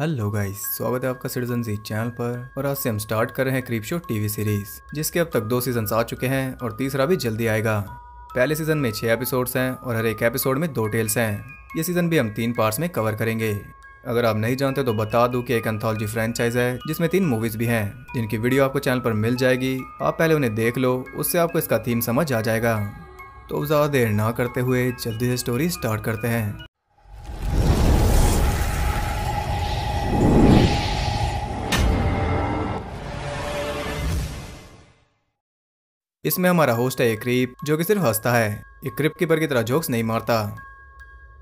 Hello guys, स्वागत है आपका सिटीजन जी चैनल पर। और आज से हम स्टार्ट कर रहे हैं क्रीप शो टीवी सीरीज, जिसके अब तक 2 सीजन आ चुके हैं और तीसरा भी जल्दी आएगा। पहले सीजन में 6 एपिसोड्स हैं और हर एक एपिसोड में 2 टेल्स हैं। ये सीजन भी हम 3 पार्ट्स में कवर करेंगे। अगर आप नहीं जानते तो बता दूं कि एक एंथोलॉजी फ्रेंचाइज है जिसमें 3 मूवीज भी हैं, जिनकी वीडियो आपको चैनल पर मिल जाएगी। आप पहले उन्हें देख लो, उससे आपको इसका थीम समझ आ जाएगा। तो ज़्यादा देर ना करते हुए जल्दी से स्टोरी स्टार्ट करते हैं। इसमें हमारा होस्ट है एक क्रीप, जो कि सिर्फ हंसता है। एक क्रिप कीपर की तरह जोक्स नहीं मारता।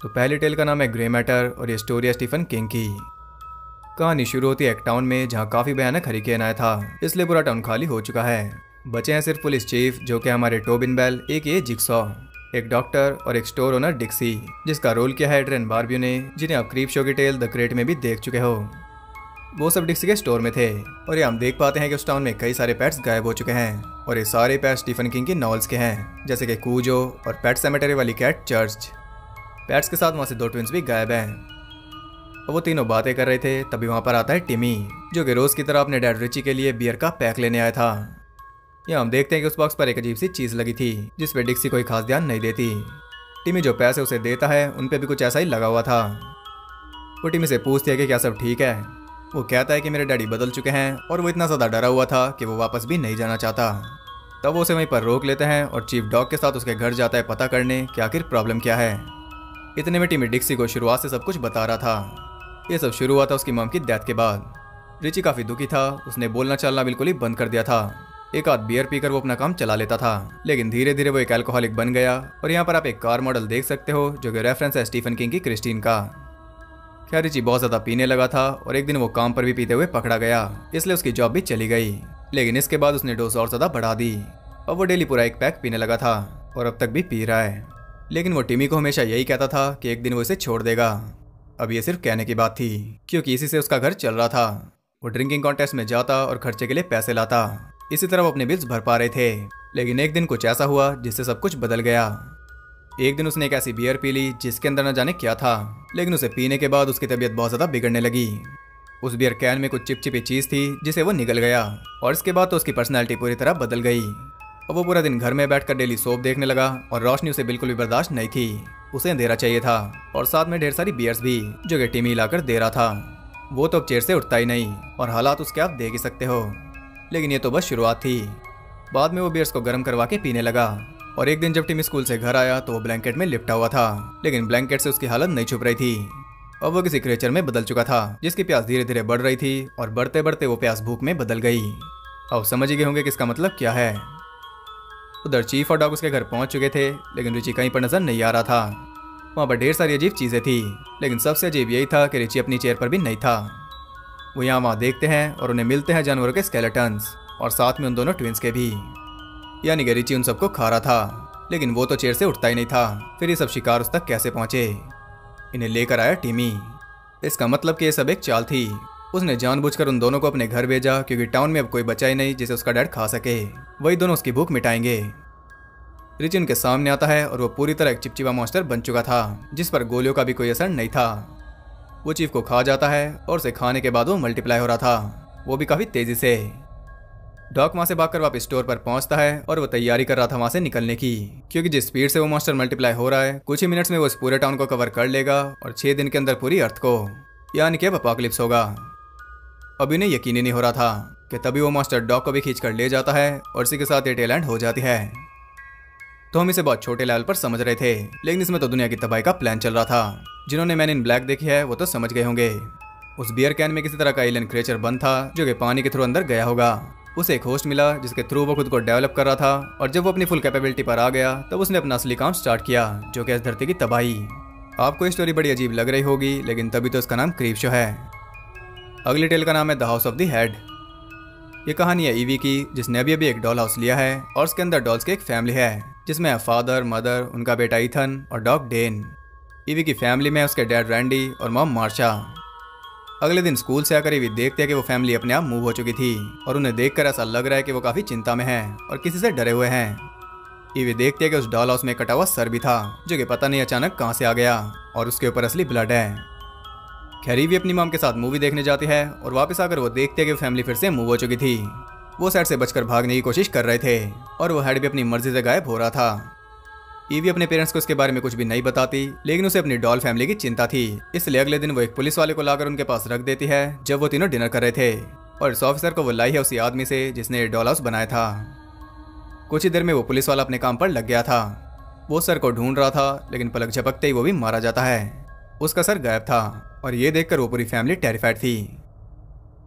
तो पहली टेल का नाम है ग्रे मैटर और ये स्टोरी है स्टीफन किंग की। कहानी शुरू होती है एक टाउन में जहाँ काफी भयानक हरिकेन आया था, इसलिए पूरा टाउन खाली हो चुका है। बचे हैं सिर्फ पुलिस चीफ, जो कि हमारे टोबिन बेल, एक ये जिक्सॉ, एक डॉक्टर और एक स्टोर ओनर डिक्सी, जिसका रोल किया है एड्रियन बार्बियो ने, जिन्हें आप क्रीप शो की टेल द क्रेट में भी देख चुके हो। वो सब डिक्सी के स्टोर में थे और ये हम देख पाते हैं कि उस टाउन में कई सारे पेट्स गायब हो चुके हैं और ये सारे पेट्स स्टीफन किंग की नॉवेल्स के हैं, जैसे कि कूजो और पेट सेमेटरी वाली कैट चर्च। पेट्स के साथ वहाँ से 2 ट्विंस भी गायब हैं। और वो तीनों बातें कर रहे थे, तभी वहाँ पर आता है टिमी, जो कि रोज की तरह अपने डैड रिची के लिए बियर का पैक लेने आया था। यहाँ हम देखते हैं कि उस बॉक्स पर एक अजीब सी चीज़ लगी थी, जिस पे डिक्सी कोई खास ध्यान नहीं देती। टिमी जो पैसे उसे देता है उन पे भी कुछ ऐसा ही लगा हुआ था। वो टिमी से पूछती है कि क्या सब ठीक है। वो कहता है कि मेरे डैडी बदल चुके हैं और वो इतना ज़्यादा डरा हुआ था कि वो वापस भी नहीं जाना चाहता। तब वो उसे वहीं पर रोक लेते हैं और चीफ डॉग के साथ उसके घर जाता है पता करने कि आखिर प्रॉब्लम क्या है। इतने में टिमी डिक्सी को शुरुआत से सब कुछ बता रहा था। ये सब शुरू हुआ था उसकी मॉम की डेथ के बाद। रिची काफ़ी दुखी था, उसने बोलना चलना बिल्कुल ही बंद कर दिया था। एक आध बियर पीकर वो अपना काम चला लेता था, लेकिन धीरे धीरे वो एक अल्कोहलिक बन गया। और यहाँ पर आप एक कार मॉडल देख सकते हो, जो कि रेफरेंस है स्टीफन किंग की क्रिस्टीन का। खैर, रिची बहुत ज़्यादा पीने लगा था और एक दिन वो काम पर भी पीते हुए पकड़ा गया, इसलिए उसकी जॉब भी चली गई। लेकिन इसके बाद उसने डोज और ज़्यादा बढ़ा दी। अब वो डेली पूरा 1 पैक पीने लगा था और अब तक भी पी रहा है। लेकिन वो टिमी को हमेशा यही कहता था कि एक दिन वो इसे छोड़ देगा। अब ये सिर्फ कहने की बात थी, क्योंकि इसी से उसका घर चल रहा था। वो ड्रिंकिंग कॉन्टेस्ट में जाता और खर्चे के लिए पैसे लाता। इसी तरह वो अपने बिल्स भर पा रहे थे। लेकिन एक दिन कुछ ऐसा हुआ जिससे सब कुछ बदल गया। एक दिन उसने एक ऐसी बियर पी ली जिसके अंदर न जाने क्या था, लेकिन उसे पीने के बाद उसकी तबीयत बहुत ज़्यादा बिगड़ने लगी। उस बियर कैन में कुछ चिपचिपी चीज़ थी जिसे वो निगल गया और इसके बाद तो उसकी पर्सनैलिटी पूरी तरह बदल गई। और वो पूरा दिन घर में बैठकर डेली सोप देखने लगा और रोशनी उसे बिल्कुल भी बर्दाश्त नहीं थी। उसे अंधेरा चाहिए था और साथ में ढेर सारी बियर्स भी, जो कि टिमी लाकर दे रहा था। वो तो अब चेयर से उठता ही नहीं और हालात उसके आप देख ही सकते हो। लेकिन ये तो बस शुरुआत थी। बाद में वो बियर्स को गर्म करवा के पीने लगा। और एक दिन जब टिमी स्कूल से घर आया तो वो ब्लैंकेट में लिपटा हुआ था, लेकिन ब्लैंकेट से उसकी हालत नहीं छुप रही थी। अब वो किसी क्रिएचर में बदल चुका था, जिसकी प्यास धीरे धीरे बढ़ रही थी और बढ़ते बढ़ते वो प्यास भूख में बदल गई। अब समझ ही गए होंगे कि इसका मतलब क्या है। उधर चीफ और डॉग उसके घर पहुंच चुके थे, लेकिन रिची कहीं पर नजर नहीं आ रहा था। वहाँ पर ढेर सारी अजीब चीज़ें थी, लेकिन सबसे अजीब यही था कि रिची अपनी चेयर पर भी नहीं था। वो यहाँ वहाँ देखते हैं और उन्हें मिलते हैं जानवरों के स्केलेटन्स और साथ में उन दोनों ट्विंस के भी। यानी कि रिची उन सबको खा रहा था, लेकिन वो तो चेयर से उठता ही नहीं था। फिर ये सब शिकार उस तक कैसे पहुंचे? इन्हें लेकर आया टिमी। इसका मतलब कि ये सब एक चाल थी। उसने जानबूझकर उन दोनों को अपने घर भेजा, क्योंकि टाउन में अब कोई बचा ही नहीं जिसे उसका डैड खा सके। वही दोनों उसकी भूख मिटाएंगे। रिची उनके सामने आता है और वो पूरी तरह एक चिपचिपा मॉन्स्टर बन चुका था, जिस पर गोलियों का भी कोई असर नहीं था। वो चीफ को खा जाता है और उसे खाने के बाद वो मल्टीप्लाई हो रहा था, वो भी काफ़ी तेज़ी से। डॉक वहाँ से भागकर वापस स्टोर पर पहुँचता है और वो तैयारी कर रहा था वहाँ से निकलने की, क्योंकि जिस स्पीड से वो मॉन्स्टर मल्टीप्लाई हो रहा है, कुछ ही मिनट्स में वो इस पूरे टाउन को कवर कर लेगा और 6 दिन के अंदर पूरी अर्थ को, यानी कि अब अपोकलिप्स होगा। अभी नहीं यकीन ही नहीं हो रहा था कि तभी वो मॉन्स्टर डॉक को भी खींच कर ले जाता है और इसी के साथ ये टेल एंड हो जाती है। तो हम इसे बहुत छोटे लेवल पर समझ रहे थे, लेकिन इसमें तो दुनिया की तबाही का प्लान चल रहा था। जिन्होंने मैन इन ब्लैक देखी है वो तो समझ गए होंगे। उस बियर कैन में किसी तरह का एलियन क्रिएचर बंद था, जो कि पानी के थ्रू अंदर गया होगा। उसे एक होस्ट मिला जिसके थ्रू वो खुद को डेवलप कर रहा था, और जब वो अपनी फुल कैपेबिलिटी पर आ गया तब उसने अपना असली काम स्टार्ट किया, जो कि इस धरती की तबाही। आपको ये स्टोरी बड़ी अजीब लग रही होगी, लेकिन तभी तो इसका नाम क्रीप शो है। अगली टेल का नाम है the house of the head. ये कहानी है ईवी की, जिसने अभी अभी एक डॉल हाउस लिया है और उसके अंदर डॉल्स की एक फैमिली है, जिसमें फादर, मदर, उनका बेटा ईथन और डॉग डेन। ईवी की फैमिली में उसके डैड रैंडी और मॉम मार्शा। अगले दिन स्कूल से आकर ईवी देखते हैं कि वो फैमिली अपने आप मूव हो चुकी थी और उन्हें देखकर ऐसा लग रहा है कि वो काफ़ी चिंता में हैं और किसी से डरे हुए हैं। ईवी देखते हैं कि उस डॉल हाउस में कटा हुआ सर भी था, जो कि पता नहीं अचानक कहाँ से आ गया, और उसके ऊपर असली ब्लड है। खैरी भी अपनी मॉम के साथ मूवी देखने जाती है और वापस आकर वो देखते हैं कि फैमिली फिर से मूव हो चुकी थी। वो साइड से बचकर भागने की कोशिश कर रहे थे और वो हेड भी अपनी मर्जी से गायब हो रहा था। ईवी अपने पेरेंट्स को इसके बारे में कुछ भी नहीं बताती, लेकिन उसे अपनी डॉल फैमिली की चिंता थी, इसलिए अगले दिन वो एक पुलिस वाले को लाकर उनके पास रख देती है जब वो तीनों डिनर कर रहे थे। और इस ऑफिसर को वो लाई है उसी आदमी से जिसने ये डॉल हाउस बनाया था। कुछ ही देर में वो पुलिस वाला अपने काम पर लग गया था। वो सर को ढूंढ रहा था, लेकिन पलक झपकते ही वो भी मारा जाता है। उसका सर गायब था और ये देखकर वो पूरी फैमिली टेरिफाइड थी।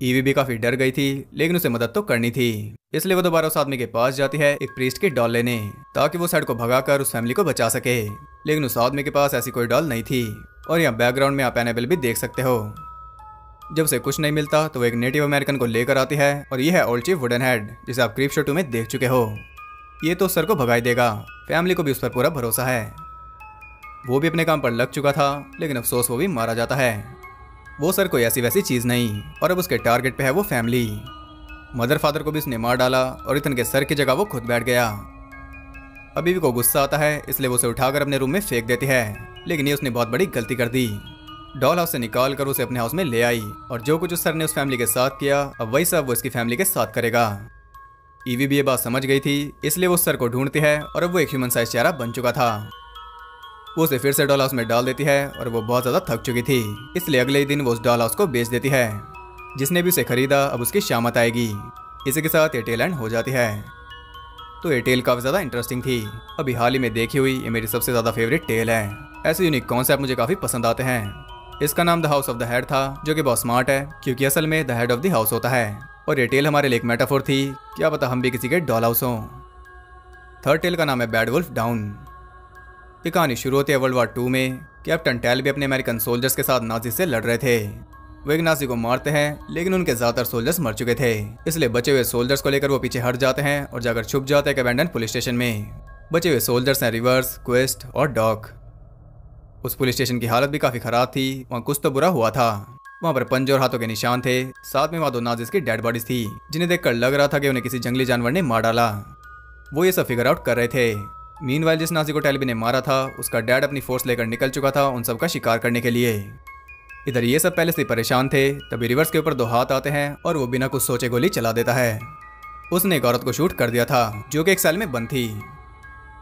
ईवी भी काफी डर गई थी, लेकिन उसे मदद तो करनी थी, इसलिए वो दोबारा उस आदमी के पास जाती है एक प्रीस्ट की डॉल लेने, ताकि वो सैड को भगाकर उस फैमिली को बचा सके। लेकिन उस आदमी के पास ऐसी कोई डॉल नहीं थी। और यहाँ बैकग्राउंड में आप एनाबेल भी देख सकते हो। जब उसे कुछ नहीं मिलता तो वो एक नेटिव अमेरिकन को लेकर आती है और यह है ओल्ड चीफ वुडन हेड, जिसे आप क्रीप शो 2 में देख चुके हो। ये तो सर को भगाई देगा, फैमिली को भी उस पर पूरा भरोसा है। वो भी अपने काम पर लग चुका था, लेकिन अफसोस वो भी मारा जाता है। वो सर कोई ऐसी वैसी चीज नहीं, और अब उसके टारगेट पे है वो फैमिली। मदर फादर को भी उसने मार डाला और इथन के सर की जगह वो खुद बैठ गया। अभी भी को गुस्सा आता है, इसलिए वो उसे उठाकर अपने रूम में फेंक देती है, लेकिन ये उसने बहुत बड़ी गलती कर दी। डॉल हाउस से निकाल कर उसे अपने हाउस में ले आई और जो कुछ उस सर ने उस फैमिली के साथ किया, अब वही सब वो इसकी फैमिली के साथ करेगा। ईवी भी ये बात समझ गई थी, इसलिए वो उस सर को ढूंढती है और अब वो एक ह्यूमन साइज चेहरा बन चुका था। वो उसे फिर से डॉल हाउस में डाल देती है और वो बहुत ज्यादा थक चुकी थी, इसलिए अगले ही दिन वो उस डॉल हाउस को बेच देती है। जिसने भी उसे खरीदा अब उसकी शामत आएगी। इसी के साथ ये टेल एंड हो जाती है। तो ये टेल काफी ज्यादा इंटरेस्टिंग थी। अभी हाल ही में देखी हुई ये मेरी सबसे ज्यादा फेवरेट टेल है। ऐसे यूनिक कॉन्सेप्ट मुझे काफी पसंद आते हैं। इसका नाम the house of the head था, जो कि बहुत स्मार्ट है, क्योंकि असल में the head of the house होता है। और ये टेल हमारे लिए एक मेटाफोर थी, क्या पता हम भी किसी के डॉल हाउस हों। थर्ड टेल का नाम है बैड वुल्फ डाउन। ये कहानी शुरू होती है वर्ल्ड वॉर 2 में। कैप्टन टेल भी अपने अमेरिकन सोल्जर्स के साथ नाजी से लड़ रहे थे। वो एक नाजी को मारते हैं, लेकिन उनके ज्यादातर सोल्जर्स मर चुके थे, इसलिए बचे हुए सोल्जर्स को लेकर वो पीछे हट जाते हैं और जाकर छुप जाते हैं अबैंडन पुलिस स्टेशन में। बचे हुए सोल्जर्स हैं रिवर्स, क्वेस्ट और डॉक। उस पुलिस स्टेशन की हालत भी काफी खराब थी, वहाँ कुछ तो बुरा हुआ था। वहाँ पर पंजों और हाथों के निशान थे, साथ में वहाँ 2 नाजिस की डेड बॉडीज थी, जिन्हें देखकर लग रहा था कि उन्हें किसी जंगली जानवर ने मार डाला। वो ये सब फिगर आउट कर रहे थे। मीनवाइल जिस नाजी को टेलबी ने मारा था, उसका डैड अपनी फोर्स लेकर निकल चुका था उन सब का शिकार करने के लिए। इधर ये सब पहले से परेशान थे, तभी रिवर्स के ऊपर 2 हाथ आते हैं और वो बिना कुछ सोचे गोली चला देता है। उसने एक औरत को शूट कर दिया था, जो कि एक सेल में बंद थी।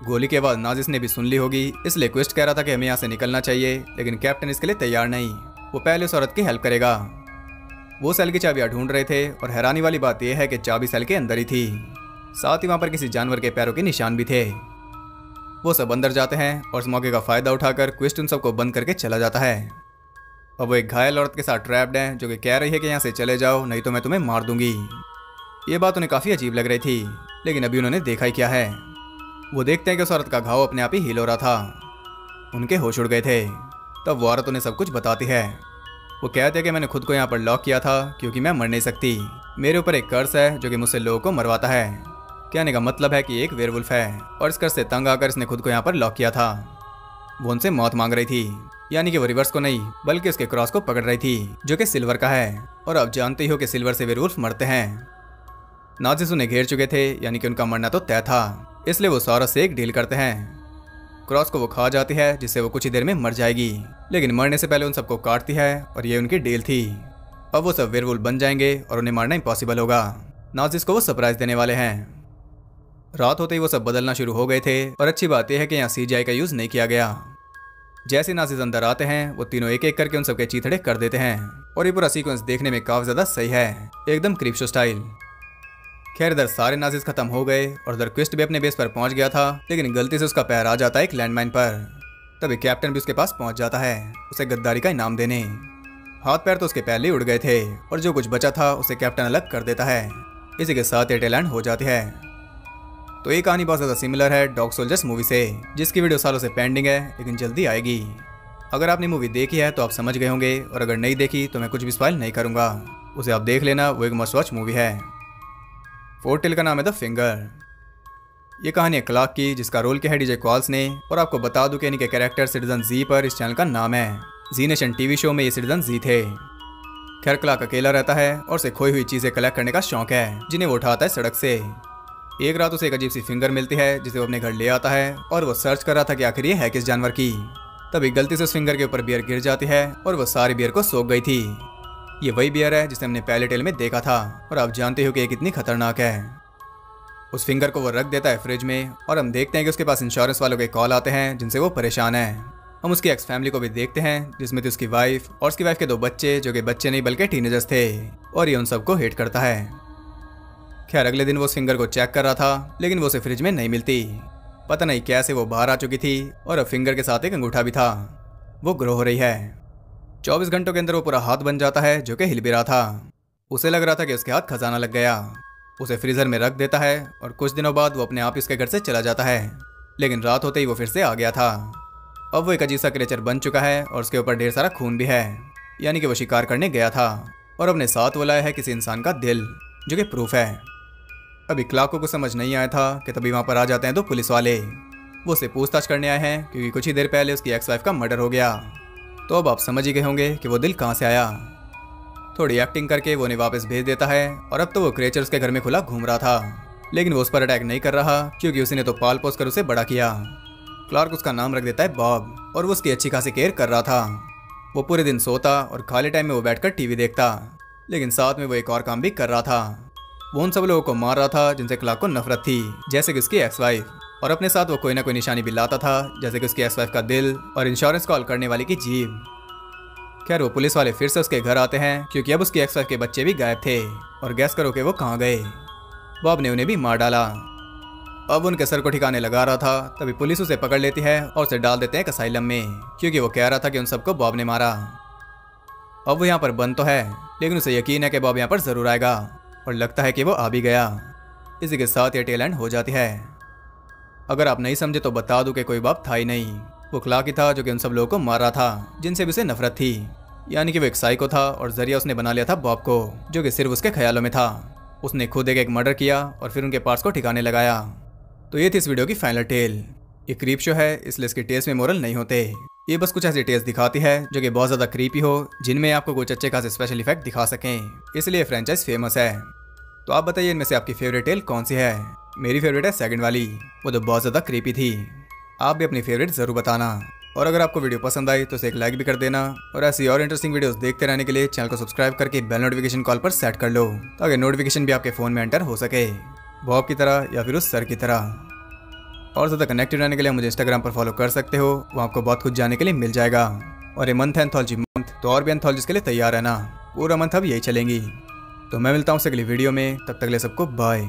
गोली के बाद नाजिस ने भी सुन ली होगी, इसलिए क्वेस्ट कह रहा था कि हमें यहाँ से निकलना चाहिए, लेकिन कैप्टन इसके लिए तैयार नहीं। वो पहले उस औरत की हेल्प करेगा। वो सेल की चाबियां ढूंढ रहे थे और हैरानी वाली बात यह है कि चाबी सेल के अंदर ही थी। साथ ही वहां पर किसी जानवर के पैरों के निशान भी थे। वो सब अंदर जाते हैं और इस मौके का फायदा उठाकर क्विस्ट उन सबको बंद करके चला जाता है। अब वो एक घायल औरत के साथ ट्रैप्ड है, जो कि कह रही है कि यहाँ से चले जाओ, नहीं तो मैं तुम्हें मार दूंगी। ये बात उन्हें काफी अजीब लग रही थी, लेकिन अभी उन्होंने देखा ही क्या है। वो देखते हैं कि उस औरत का घाव अपने आप ही हील हो रहा था। उनके होश उड़ गए थे। तब वो औरत उन्हें सब कुछ बताती है। वो कहते हैं कि मैंने खुद को यहाँ पर लॉक किया था क्योंकि मैं मर नहीं सकती। मेरे ऊपर एक कर्स है जो कि मुझसे लोगों को मरवाता है। कहने का मतलब है कि एक वेयरवुल्फ है और इस कर्स से तंग आकर इसने खुद को यहाँ पर लॉक किया था। वो उनसे मौत मांग रही थी, यानी कि वो रिवर्स को नहीं बल्कि उसके क्रॉस को पकड़ रही थी, जो कि सिल्वर का है। और अब जानते ही हो कि सिल्वर से वेयरवुल्फ मरते हैं। नाजिस उन्हें घेर चुके थे, यानी कि उनका मरना तो तय था, इसलिए वो सौरस से एक डील करते हैं। क्रॉस को वो खा जाती है, जिससे वो कुछ ही देर में मर जाएगी, लेकिन मरने से पहले उन सबको काटती है और ये उनकी डील थी। अब वो सब वेयरवुल्फ बन जाएंगे और उन्हें मारना इम्पॉसिबल होगा। नाजिस को वो सरप्राइज देने वाले हैं। रात होते ही वो सब बदलना शुरू हो गए थे और अच्छी बात यह है कि यहाँ CGI का यूज नहीं किया गया। जैसे नाजिस अंदर आते हैं, वो तीनों एक एक करके उन सबके चीथड़े कर देते हैं और ये पूरा सीक्वेंस देखने में काफी ज्यादा सही है, एकदम क्रीप शो स्टाइल। खैर इधर सारे नाजिस खत्म हो गए और उधर क्विस्ट भी अपने बेस पर पहुंच गया था, लेकिन गलती से उसका पैर आ जाता है एक लैंडमाइन पर। तभी कैप्टन भी उसके पास पहुंच जाता है उसे गद्दारी का इनाम देने। हाथ पैर तो उसके पहले ही उड़ गए थे और जो कुछ बचा था उसे कैप्टन अलग कर देता है। इसी के साथ ये टेल एंड हो जाती है। तो ये कहानी बहुत ज़्यादा सिमिलर है डॉग सोल्जर्स मूवी से, जिसकी वीडियो सालों से पेंडिंग है लेकिन जल्दी आएगी। अगर आपने मूवी देखी है तो आप समझ गए होंगे, और अगर नहीं देखी तो मैं कुछ भी स्पॉइल नहीं करूँगा, उसे आप देख लेना, वो एक मस्ट वॉच मूवी है। फोर्थ टेल का नाम है द फिंगर। ये कहानी है क्लार्क की, जिसका रोल किया है DJ क्वाल्स ने। और आपको बता दूं कि इनके कैरेक्टर सिटीजन जी पर इस चैनल का नाम है। जी नेशन टीवी शो में ये सिटीजन जी थे। खैर क्लार्क अकेला रहता है और उसे खोई हुई चीजें कलेक्ट करने का शौक है, जिन्हें वो उठाता है सड़क से। एक रात उसे एक अजीब सी फिंगर मिलती है, जिसे वो अपने घर ले आता है और वो सर्च कर रहा था कि आखिर ये है किस जानवर की। तभी गलती से उस फिंगर के ऊपर बियर गिर जाती है और वो सारी बियर को सोख गई थी। ये वही बियर है जिसे हमने पहले टेल में देखा था और आप जानते हो कि ये कितनी खतरनाक है। उस फिंगर को वो रख देता है फ्रिज में और हम देखते हैं कि उसके पास इंश्योरेंस वालों के कॉल आते हैं जिनसे वो परेशान है। हम उसकी एक्स फैमिली को भी देखते हैं जिसमें थी उसकी वाइफ और उसकी वाइफ के 2 बच्चे जो कि बच्चे नहीं बल्कि टीनेजर्स थे और ये उन सबको हेट करता है। खैर अगले दिन वो उस फिंगर को चेक कर रहा था लेकिन वो उसे फ्रिज में नहीं मिलती। पता नहीं कैसे वो बाहर आ चुकी थी और अब फिंगर के साथ एक अंगूठा भी था। वो ग्रो हो रही है। 24 घंटों के अंदर वो पूरा हाथ बन जाता है जो कि हिल भी रहा था। उसे लग रहा था कि उसके हाथ खजाना लग गया। उसे फ्रीजर में रख देता है और कुछ दिनों बाद वो अपने आप ही उसके घर से चला जाता है। लेकिन रात होते ही वो फिर से आ गया था। अब वो एक अजीब सा क्रिएचर बन चुका है और उसके ऊपर ढेर सारा खून भी है, यानी कि वो शिकार करने गया था और अपने साथ वो लाया है किसी इंसान का दिल, जो कि प्रूफ है। अभी क्लार्क को कुछ समझ नहीं आया था कि तभी वहाँ पर आ जाते हैं 2 पुलिस वाले। वो उसे पूछताछ करने आए हैं क्योंकि कुछ ही देर पहले उसकी एक्स वाइफ का मर्डर हो गया। तो अब आप समझ ही गए होंगे कि वो दिल कहाँ से आया। थोड़ी एक्टिंग करके वो उन्हें वापस भेज देता है और अब तो वो क्रिएचर उसके घर में खुला घूम रहा था, लेकिन वो उस पर अटैक नहीं कर रहा क्योंकि उसी ने तो पाल पोस कर उसे बड़ा किया। क्लार्क उसका नाम रख देता है बॉब और वो उसकी अच्छी खासी केयर कर रहा था। वो पूरे दिन सोता और खाली टाइम में वो बैठकर टीवी देखता, लेकिन साथ में वो एक और काम भी कर रहा था। वो उन सब लोगों को मार रहा था जिनसे क्लार्क को नफरत थी, जैसे कि उसकी एक्स वाइफ, और अपने साथ वो कोई ना कोई निशानी भी लाता था, जैसे कि उसकी एक्स वाइफ का दिल और इंश्योरेंस कॉल करने वाली की जीभ। खैर वो पुलिस वाले फिर से उसके घर आते हैं क्योंकि अब उसकी एक्स वाइफ के बच्चे भी गायब थे और गैस करो कि वो कहाँ गए। बॉब ने उन्हें भी मार डाला। अब उनके सर को ठिकाने लगा रहा था तभी पुलिस उसे पकड़ लेती है और उसे डाल देते हैं असाइलम में क्योंकि वो कह रहा था कि उन सबको बॉब ने मारा। अब वो यहाँ पर बंद तो है लेकिन उसे यकीन है कि बॉब यहाँ पर जरूर आएगा और लगता है कि वो आ भी गया। इसी के साथ ये टेल एंड हो जाती है। अगर आप नहीं समझे तो बता दूं कि कोई बॉब था ही नहीं, वो क्लार्क ही था जो कि उन सब लोगों को मार रहा था जिनसे भी उसे नफरत थी, यानी कि वो एक साइको था और जरिया उसने बना लिया था बॉब को, जो कि सिर्फ उसके ख्यालों में था। उसने खुद एक मर्डर किया और फिर उनके पार्ट्स को ठिकाने लगाया। तो ये थी इस वीडियो की फाइनल टेल। ये क्रीप शो है इसलिए इसके टेल्स में मोरल नहीं होते। ये बस कुछ ऐसी टेल्स दिखाती है जो कि बहुत ज्यादा क्रीपी हो, जिनमें आपको कुछ अच्छे खासे स्पेशल इफेक्ट दिखा सकें, इसलिए फ्रेंचाइज फेमस है। तो आप बताइए इनमें से आपकी फेवरेट टेल कौन सी है। मेरी फेवरेट है सेकंड वाली, वो तो बहुत ज्यादा क्रीपी थी। आप भी अपनी फेवरेट जरूर बताना और अगर आपको वीडियो पसंद आई तो इसे एक लाइक भी कर देना और ऐसी और इंटरेस्टिंग वीडियोस देखते रहने के लिए चैनल को सब्सक्राइब करके बेल नोटिफिकेशन कॉल पर सेट कर लो ताकि नोटिफिकेशन भी आपके फोन में एंटर हो सके, बॉब की तरह या फिर उस सर की तरह। और ज़्यादा कनेक्टेड रहने के लिए मुझे इंस्टाग्राम पर फॉलो कर सकते हो, वहाँ आपको बहुत कुछ जानने के लिए मिल जाएगा। और ये मंथ है एंथोलॉजी मंथ, तो और भी एंथोलॉजीज के लिए तैयार रहना, पूरा मंथ अब यही चलेंगी। तो मैं मिलता हूँ अगली वीडियो में, तब तक के लिए सबको बाय।